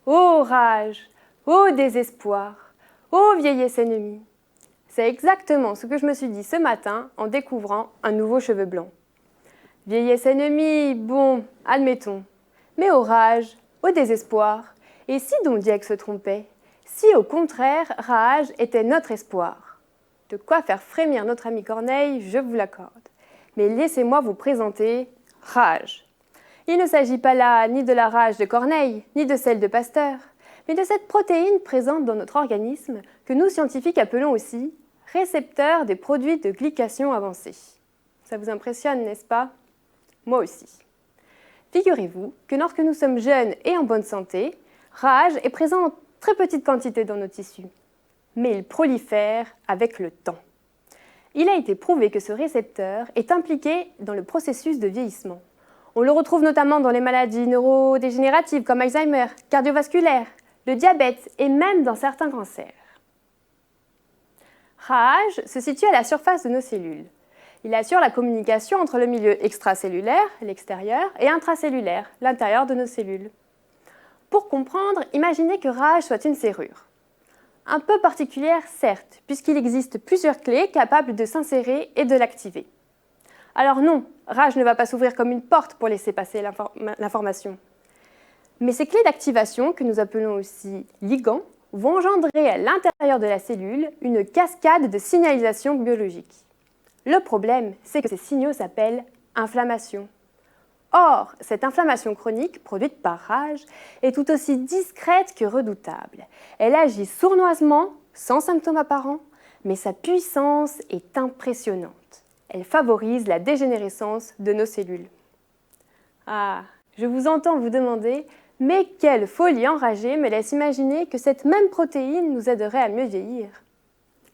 ô rage, ô désespoir, ô vieillesse ennemie. C'est exactement ce que je me suis dit ce matin en découvrant un nouveau cheveu blanc. Vieillesse ennemie, bon, admettons. Mais au rage, au désespoir, et si Don Diego se trompait? Si au contraire, Rage était notre espoir? De quoi faire frémir notre ami Corneille, je vous l'accorde. Mais laissez-moi vous présenter Rage. Il ne s'agit pas là ni de la rage de Corneille, ni de celle de Pasteur, mais de cette protéine présente dans notre organisme que nous scientifiques appelons aussi récepteur des produits de glycation avancée. Ça vous impressionne, n'est-ce pas? Moi aussi. Figurez-vous que lorsque nous sommes jeunes et en bonne santé, Rage est présent en très petite quantité dans nos tissus. Mais il prolifère avec le temps. Il a été prouvé que ce récepteur est impliqué dans le processus de vieillissement. On le retrouve notamment dans les maladies neurodégénératives comme Alzheimer, cardiovasculaires, le diabète et même dans certains cancers. Rage se situe à la surface de nos cellules. Il assure la communication entre le milieu extracellulaire, l'extérieur, et intracellulaire, l'intérieur de nos cellules. Pour comprendre, imaginez que Rage soit une serrure. Un peu particulière, certes, puisqu'il existe plusieurs clés capables de s'insérer et de l'activer. Alors non, Rage ne va pas s'ouvrir comme une porte pour laisser passer l'information. Mais ces clés d'activation, que nous appelons aussi ligands, vont engendrer à l'intérieur de la cellule une cascade de signalisation biologique. Le problème, c'est que ces signaux s'appellent inflammation. Or, cette inflammation chronique, produite par Rage, est tout aussi discrète que redoutable. Elle agit sournoisement, sans symptômes apparents, mais sa puissance est impressionnante. Elle favorise la dégénérescence de nos cellules. Ah, je vous entends vous demander, mais quelle folie enragée me laisse imaginer que cette même protéine nous aiderait à mieux vieillir?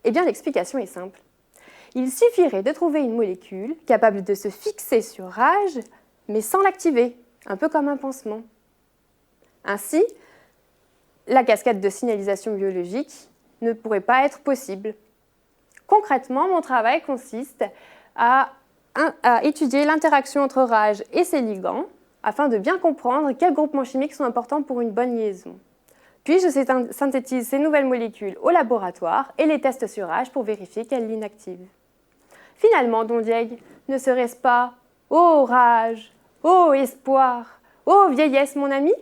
Eh bien, l'explication est simple. Il suffirait de trouver une molécule capable de se fixer sur Rage, mais sans l'activer, un peu comme un pansement. Ainsi, la cascade de signalisation biologique ne pourrait pas être possible. Concrètement, mon travail consiste à étudier l'interaction entre Rage et ses ligands afin de bien comprendre quels groupements chimiques sont importants pour une bonne liaison. Puis je synthétise ces nouvelles molécules au laboratoire et les teste sur Rage pour vérifier qu'elles l'inactivent. Finalement, Don Diego, ne serait-ce pas « Ô rage, ô espoir, ô vieillesse, mon ami »